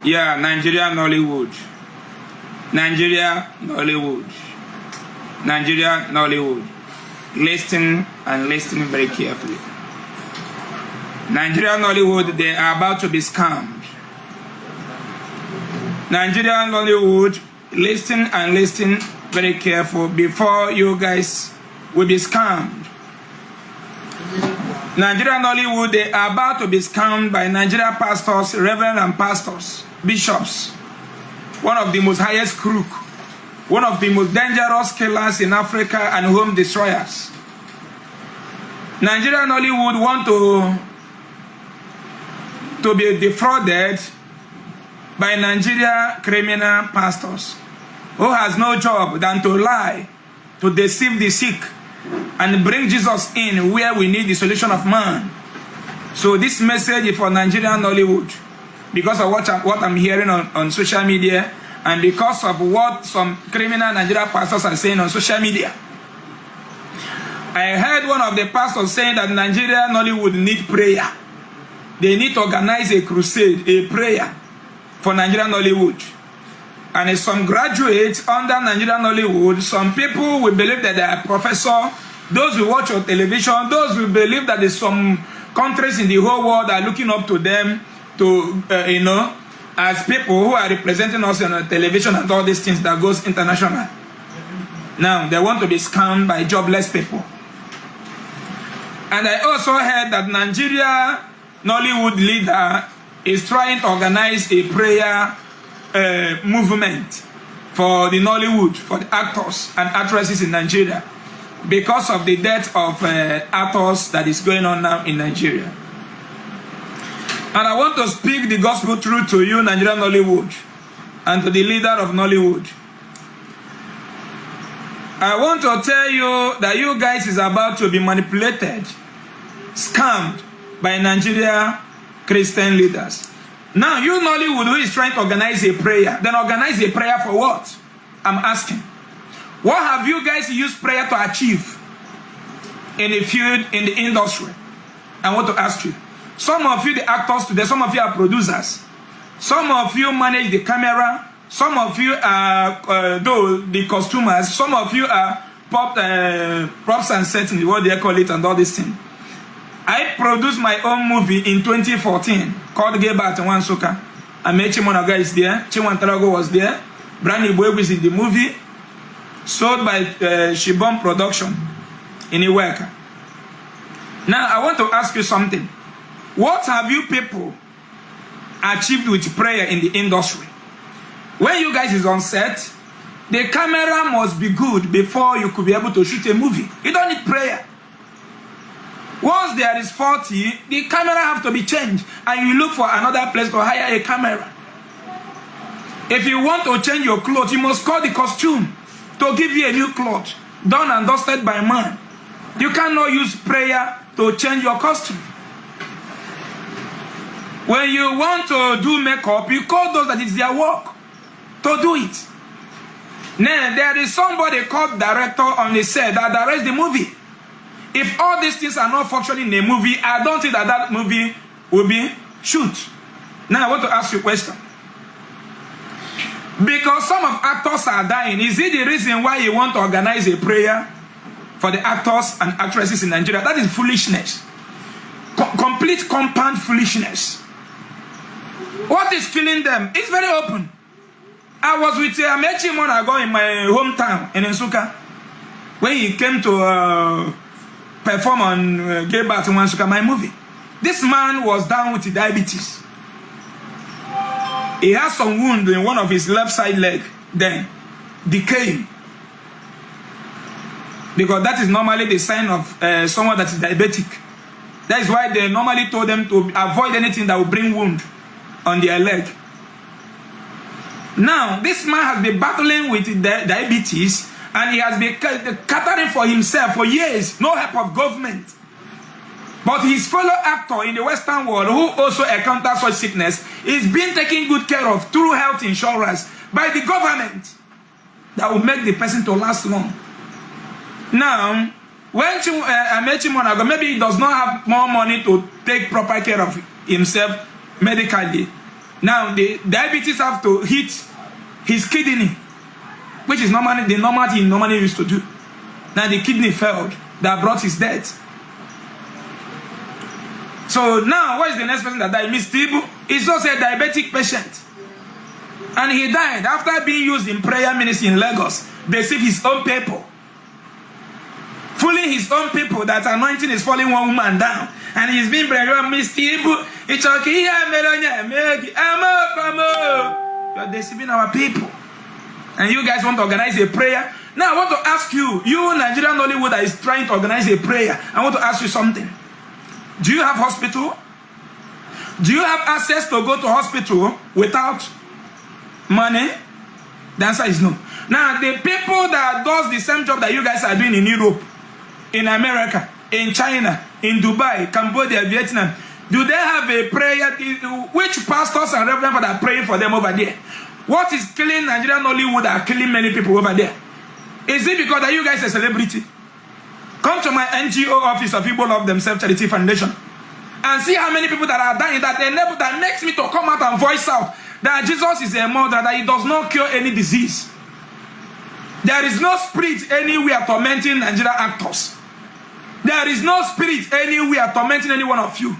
Yeah, Nigeria, Nollywood. Nigeria, Nollywood. Nigeria, Nollywood. Listen and listen very carefully. Nigeria, Nollywood, they are about to be scammed. Nigeria, Nollywood, listen and listen very careful before you guys will be scammed. Nigeria, Nollywood, they are about to be scammed by Nigeria pastors, reverend and pastors, bishops. One of the most highest crook, one of the most dangerous killers in Africa and home destroyers. Nigeria, Nollywood want to be defrauded by Nigeria criminal pastors who has no job than to lie, to deceive the sick, and bring Jesus in where we need the solution of man. So this message is for Nigerian Nollywood because of what I'm hearing on social media and because of what some criminal Nigerian pastors are saying on social media. I heard one of the pastors saying that Nigeria Nollywood need prayer. They need to organize a crusade, a prayer for Nigerian Nollywood. And some graduates under Nigerian Nollywood, some people will believe that they are professors, those who watch on television, those who believe that there's some countries in the whole world are looking up to them to, as people who are representing us on television and all these things that goes international. Now, they want to be scammed by jobless people. And I also heard that Nigeria Nollywood leader is trying to organize a prayer movement for the Nollywood, for the actors and actresses in Nigeria because of the death of actors that is going on now in Nigeria. And I want to speak the gospel truth to you, Nigerian Nollywood, and to the leader of Nollywood. I want to tell you that you guys is about to be manipulated, scammed by Nigeria Christian leaders. Now, you Nollywood who is trying to organize a prayer, then organize a prayer for what? I'm asking. What have you guys used prayer to achieve in the field, in the industry? I want to ask you. Some of you, the actors today, some of you are producers. Some of you manage the camera. Some of you are the costumers. Some of you are props and settings, what they call it, and all these things. I produced my own movie in 2014 called Rebuttal and Wansuka. Amechi Monaga is there. Chiwantarago was there. Brandy Boy is in the movie. Sold by Shibon Production in Iweka. Now, I want to ask you something. What have you people achieved with prayer in the industry? When you guys is on set, the camera must be good before you could be able to shoot a movie. You don't need prayer. Once there is faulty, the camera have to be changed and you look for another place to hire a camera. If you want to change your clothes, you must call the costume to give you a new cloth, done and dusted by man. You cannot use prayer to change your costume. When you want to do makeup, you call those that it's their work to do it. Now, there is somebody called director on the set that directs the movie. If all these things are not functioning in a movie, I don't think that that movie will be shoot. Now, I want to ask you a question. Because some of actors are dying, is it the reason why you want to organize a prayer for the actors and actresses in Nigeria? That is foolishness. Complete compound foolishness. What is killing them? It's very open. I was with Amechi Monago in my hometown in Nsukka when he came to perform on Rebuttal and Wansuka, my movie. This man was down with diabetes. He has some wound in one of his left side leg, then decaying. Because that is normally the sign of someone that is diabetic. That is why they normally told them to avoid anything that will bring wound on their leg. Now, this man has been battling with diabetes and he has been catering for himself for years, no help of government. But his fellow actor in the Western world who also encounters such sickness is being taken good care of through health insurance by the government that will make the person to last long. Now, when Amechi Monago, maybe he does not have more money to take proper care of himself medically, Now the diabetes have to hit his kidney, which is normally the normal thing he normally used to do. Now the kidney failed, that brought his death. So now what is the next person that died? Miss Tibu is also a diabetic patient. And he died after being used in prayer ministry in Lagos. They see his own people. Fooling his own people that anointing is falling one woman down. And he's being bragged, Miss Tibu, it's okay, you're deceiving our people. And you guys want to organize a prayer. Now I want to ask you, you Nigerian Nollywood that is trying to organize a prayer, I want to ask you something. Do you have hospital? Do you have access to go to hospital without money? The answer is no. Now the people that does the same job that you guys are doing in Europe, in America, in China, in Dubai, Cambodia, Vietnam, do they have a prayer? Which pastors and reverends are praying for them over there? What is killing Nigerian Nollywood are killing many people over there? Is it because that you guys are a celebrity? Come to my NGO office of People Love Themselves Charity Foundation and see how many people that are dying that makes me to come out and voice out that Jesus is a mother, that he does not cure any disease. There is no spirit anywhere tormenting Nigerian actors. There is no spirit anywhere tormenting any one of you.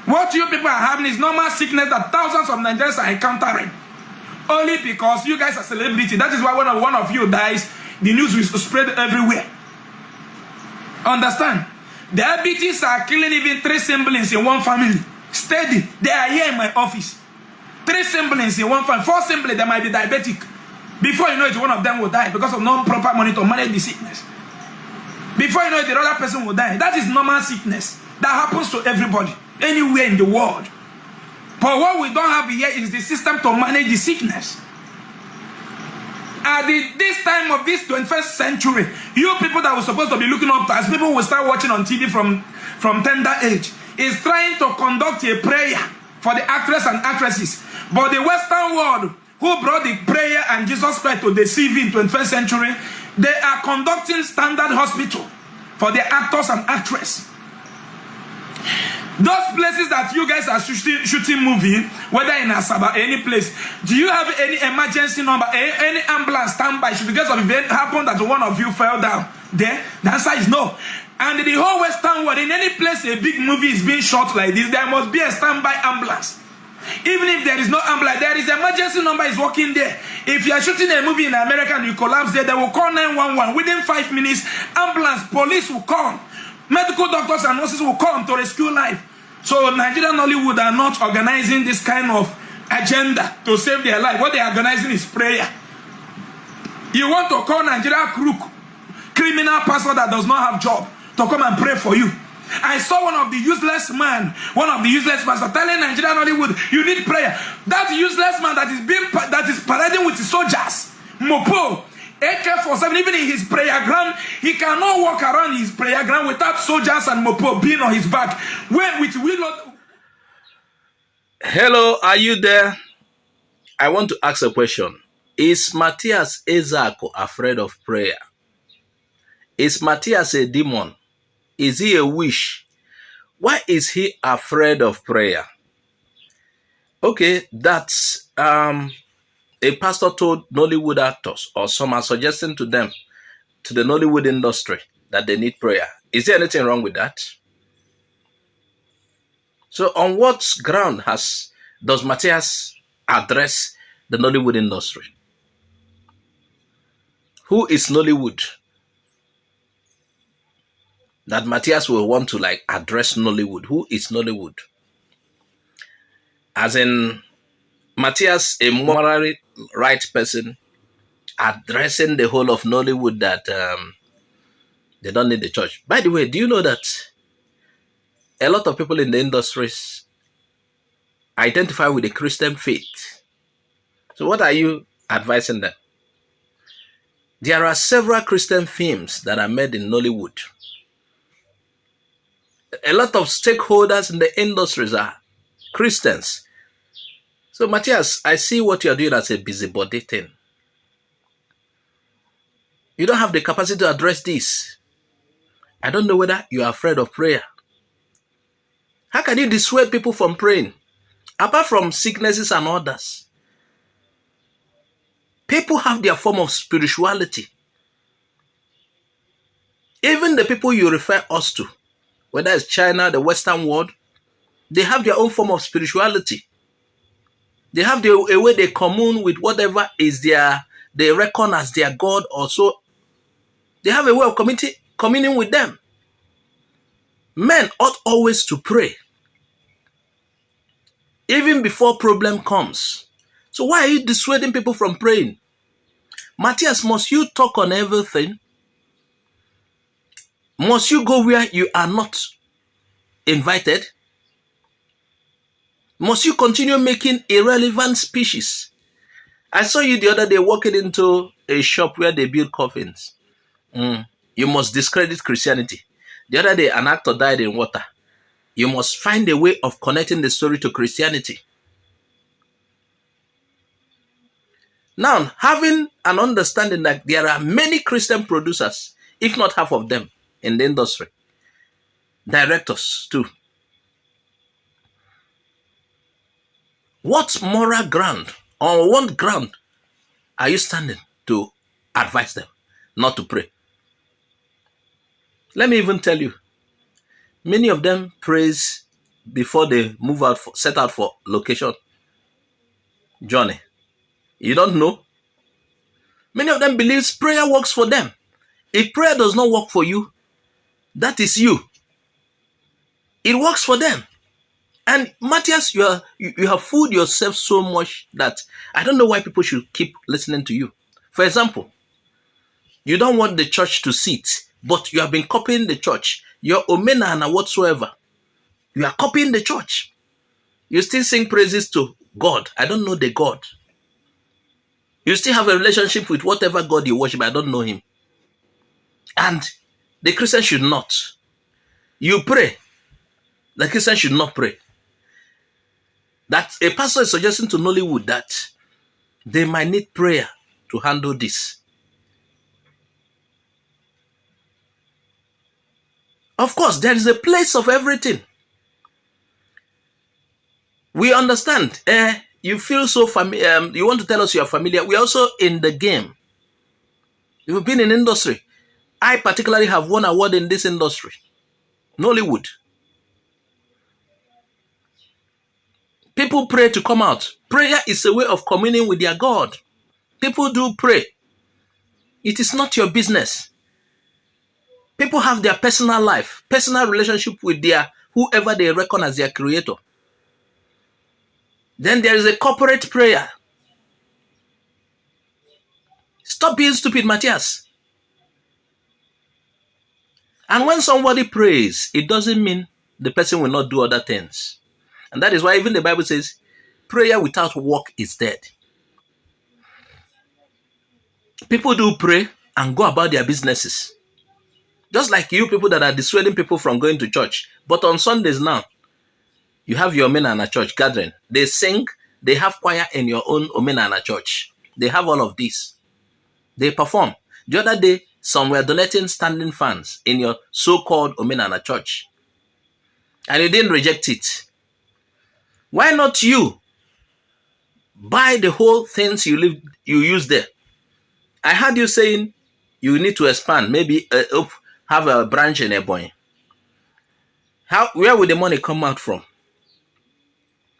What you people are having is normal sickness that thousands of Nigerians are encountering. Only because you guys are celebrity. That is why when one of you dies, the news will spread everywhere. Understand? Diabetes are killing even 3 siblings in one family. Steady. They are here in my office. 3 siblings in one family. 4 siblings, they might be diabetic. Before you know it, one of them will die because of non-proper money to manage the sickness. Before you know it, the other person will die. That is normal sickness. That happens to everybody, anywhere in the world. But what we don't have here is the system to manage the sickness. At this time of this 21st century, you people that were supposed to be looking up to us, people will start watching on TV from tender age, is trying to conduct a prayer for the actors and actresses. But the Western world, who brought the prayer and Jesus Christ to deceive in 21st century, they are conducting standard hospital for the actors and actresses. Those places that you guys are shooting movie, whether in Asaba, any place, do you have any emergency number, any ambulance standby? Should because of event happen that one of you fell down there? The answer is no. And in the whole Western world, in any place a big movie is being shot like this, there must be a standby ambulance. Even if there is no ambulance, there is emergency number is working there. If you are shooting a movie in America and you collapse there, they will call 911. Within 5 minutes, ambulance, police will come. Medical doctors and nurses will come to rescue life. So Nigerian Nollywood are not organizing this kind of agenda to save their life. What they are organizing is prayer. You want to call Nigeria crook, criminal pastor that does not have job, to come and pray for you. I saw one of the useless pastors telling Nigerian Nollywood, you need prayer. That useless man that is parading with his soldiers, Mopo, AK-47, even in his prayer ground, he cannot walk around his prayer ground without soldiers and Mopo being on his back. Hello, are you there? I want to ask a question. Is Mathias Ezeaku afraid of prayer? Is Mathias a demon? Is he a witch? Why is he afraid of prayer? Okay, that's a pastor told Nollywood actors, or some are suggesting to them, to the Nollywood industry, that they need prayer. Is there anything wrong with that? So on what ground does Mathias address the Nollywood industry? Who is Nollywood that Mathias will want to address Nollywood? Who is Nollywood? As in Mathias, a morally right person, addressing the whole of Nollywood that they don't need the church. By the way, do you know that a lot of people in the industries identify with the Christian faith? So what are you advising them? There are several Christian films that are made in Nollywood. A lot of stakeholders in the industries are Christians. So Mathias, I see what you're doing as a busybody thing. You don't have the capacity to address this. I don't know whether you are afraid of prayer. How can you dissuade people from praying? Apart from sicknesses and others, people have their form of spirituality. Even the people you refer us to, whether it's China, the Western world, they have their own form of spirituality. They have a way they commune with whatever is they reckon as their God or so. They have a way of communing with them. Men ought always to pray, even before problem comes. So why are you dissuading people from praying? Matthias, must you talk on everything? Must you go where you are not invited? Must you continue making irrelevant speeches? I saw you the other day walking into a shop where they build coffins. You must discredit Christianity. The other day, an actor died in water. You must find a way of connecting the story to Christianity. Now, having an understanding that there are many Christian producers, if not half of them, in the industry, directors too. What moral ground or what ground are you standing to advise them not to pray? Let me even tell you, many of them praise before they move out, set out for location journey. You don't know? Many of them believe prayer works for them. If prayer does not work for you, that is you. It works for them. And Matthias, you have fooled yourself so much that I don't know why people should keep listening to you. For example, you don't want the church to sit, but you have been copying the church. Your omena and whatsoever. You are copying the church. You still sing praises to God. I don't know the God. You still have a relationship with whatever God you worship. I don't know him. And the Christian should not. You pray. The Christian should not pray. That a pastor is suggesting to Nollywood that they might need prayer to handle this. Of course, there is a place of everything. We understand. You feel so familiar. You want to tell us you are familiar. We are also in the game. You've been in industry. I particularly have won an award in this industry. Nollywood. People pray to come out. Prayer is a way of communing with their God. People do pray. It is not your business. People have their personal life, personal relationship with their whoever they reckon as their creator. Then there is a corporate prayer. Stop being stupid, Matthias. And when somebody prays, it doesn't mean the person will not do other things. And that is why even the Bible says, prayer without work is dead. People do pray and go about their businesses. Just like you people that are dissuading people from going to church. But on Sundays now, you have your Omenana church gathering. They sing, they have choir in your own Omenana church. They have all of this. They perform. The other day, some were donating standing fans in your so-called Omenana church. And you didn't reject it. Why not you buy the whole things you use there? I heard you saying you need to expand, maybe have a branch in Ebonyi. Where will the money come out from?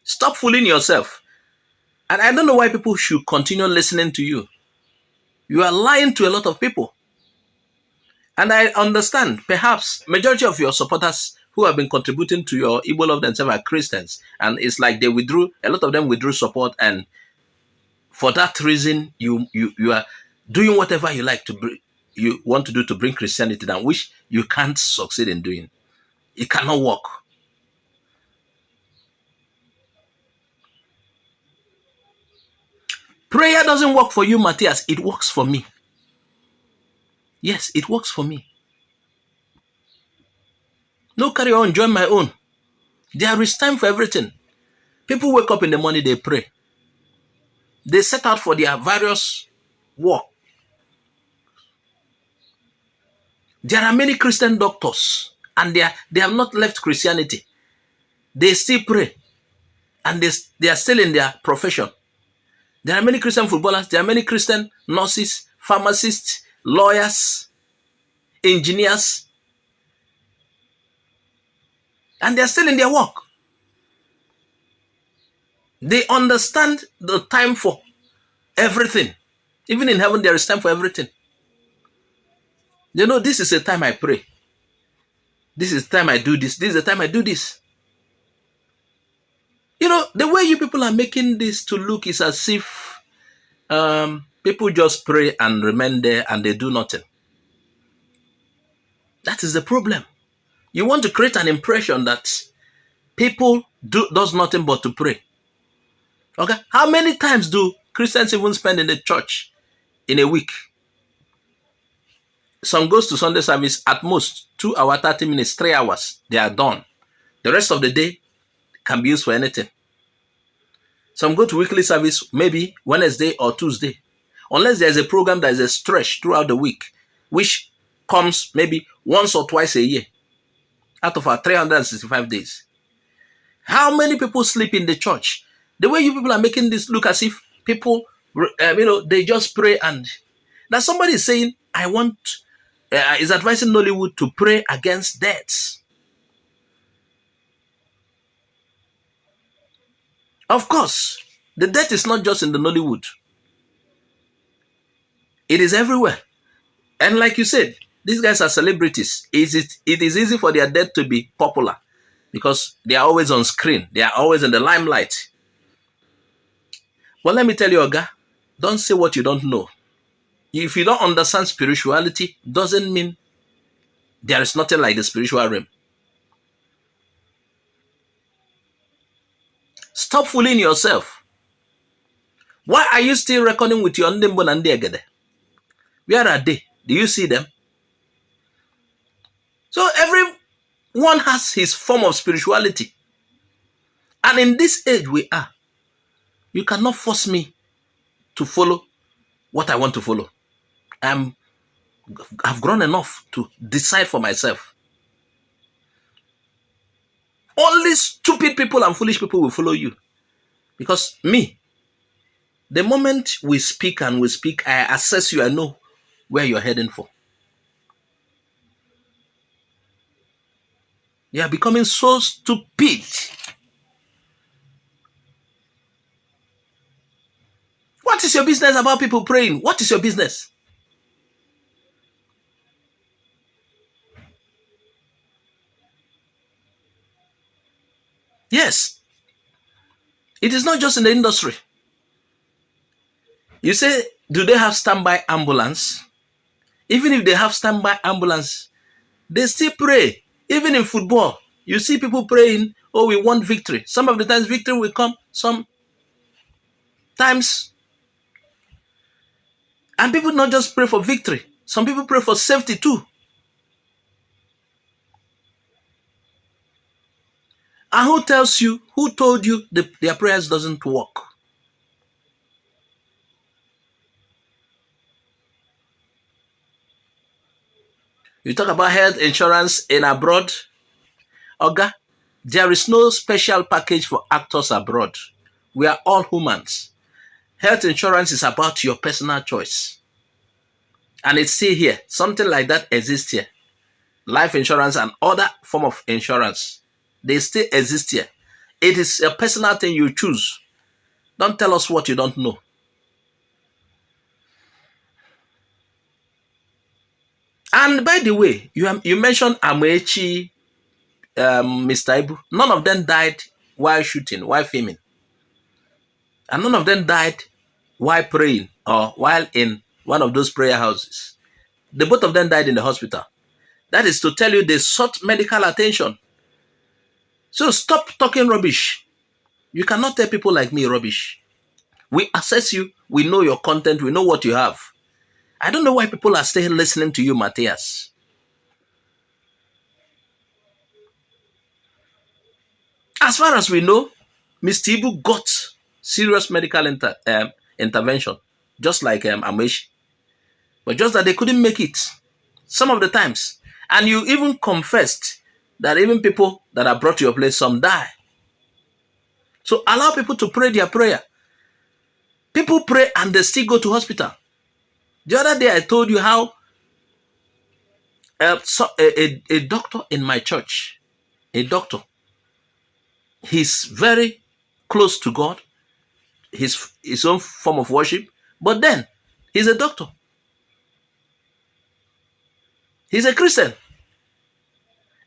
Stop fooling yourself. And I don't know why people should continue listening to you. You are lying to a lot of people. And I understand, perhaps, majority of your supporters who have been contributing to your Igbo Love Themselves are Christians. And it's like a lot of them withdrew support. And for that reason, you are doing whatever you like you want to do to bring Christianity down, which you can't succeed in doing. It cannot work. Prayer doesn't work for you, Matthias. It works for me. Yes, it works for me. No, carry on, join my own. There is time for everything. People wake up in the morning, they pray. They set out for their various work. There are many Christian doctors, and they have not left Christianity. They still pray. and they are still in their profession. There are many Christian footballers, there are many Christian nurses, pharmacists, lawyers, engineers, and they are still in their work. They understand the time for everything. Even in heaven, there is time for everything. You know, this is a time I pray. This is the time I do this. This is the time I do this. You know, the way you people are making this to look is as if people just pray and remain there and they do nothing. That is the problem. You want to create an impression that people does nothing but to pray. Okay? How many times do Christians even spend in the church in a week? Some goes to Sunday service at most 2 hours, 30 minutes, 3 hours. They are done. The rest of the day can be used for anything. Some go to weekly service, maybe Wednesday or Tuesday. Unless there's a program that is a stretch throughout the week, which comes maybe once or twice a year out of our 365 days. How many people sleep in the church? The way you people are making this look as if people, they just pray and... Now somebody is saying, is advising Nollywood to pray against deaths. Of course, the death is not just in the Nollywood. It is everywhere. And like you said, these guys are celebrities. It is easy for their death to be popular because they are always on screen. They are always in the limelight. But let me tell you, Oga, don't say what you don't know. If you don't understand spirituality, doesn't mean there is nothing like the spiritual realm. Stop fooling yourself. Why are you still reckoning with your Ndimbo and Ndegede? Where are they? Do you see them? So everyone has his form of spirituality. And in this age we are, you cannot force me to follow what I want to follow. I've grown enough to decide for myself. Only stupid people and foolish people will follow you. Because me, the moment we speak, I assess you, I know where you're heading for. You are becoming so stupid. What is your business about people praying? What is your business? Yes. It is not just in the industry. You say, do they have standby ambulance? Even if they have standby ambulance, they still pray. Even in football, you see people praying, oh, we want victory. Some of the times victory will come, some times. And people not just pray for victory. Some people pray for safety too. And who told you their prayers doesn't work? You talk about health insurance in abroad. Oga, there is no special package for actors abroad. We are all humans. Health insurance is about your personal choice. And it's still here. Something like that exists here. Life insurance and other form of insurance, they still exist here. It is a personal thing you choose. Don't tell us what you don't know. And by the way, you mentioned Amechi, Mr. Ibu. None of them died while shooting, while filming. And none of them died while praying or while in one of those prayer houses. The both of them died in the hospital. That is to tell you they sought medical attention. So stop talking rubbish. You cannot tell people like me rubbish. We assess you. We know your content. We know what you have. I don't know why people are still listening to you, Mathias. As far as we know, Mr. Ibu got serious medical intervention, just like Amechi. But just that they couldn't make it some of the times. And you even confessed that even people that are brought to your place, some die. So allow people to pray their prayer. People pray and they still go to hospital. The other day I told you how a doctor in my church, a doctor, he's very close to God, his own form of worship, but then he's a doctor. He's a Christian.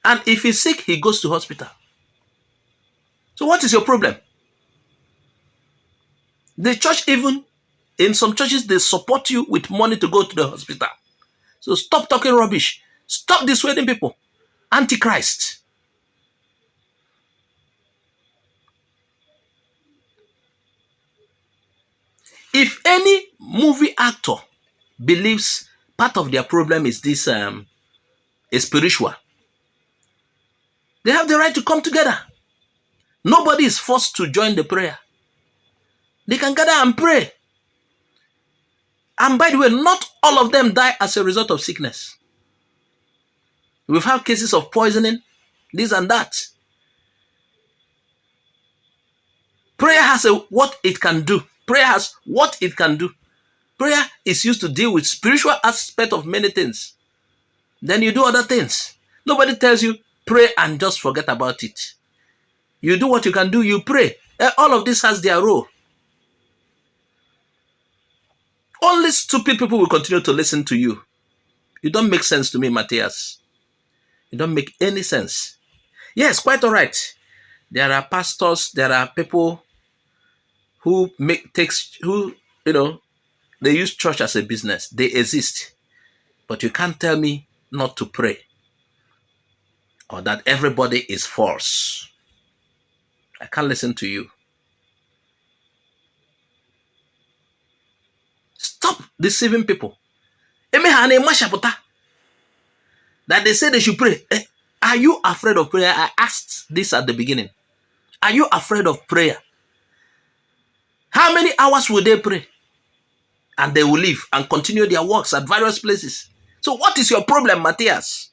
And if he's sick, he goes to hospital. So what is your problem? The church, even in some churches, they support you with money to go to the hospital. So stop talking rubbish. Stop dissuading people. Antichrist. If any movie actor believes part of their problem is this is spiritual, they have the right to come together. Nobody is forced to join the prayer. They can gather and pray. And by the way, not all of them die as a result of sickness. We've had cases of poisoning, this and that. Prayer has what it can do. Prayer has what it can do. Prayer is used to deal with spiritual aspect of many things. Then you do other things. Nobody tells you, pray and just forget about it. You do what you can do, you pray. All of this has their role. Only stupid people will continue to listen to you. You don't make sense to me, Matthias. You don't make any sense. Yes, quite all right. There are pastors, there are people who they use church as a business. They exist. But you can't tell me not to pray or that everybody is false. I can't listen to you. Stop deceiving people. That they say they should pray. Are you afraid of prayer? I asked this at the beginning. Are you afraid of prayer? How many hours will they pray? And they will leave and continue their works at various places. So what is your problem, Matthias?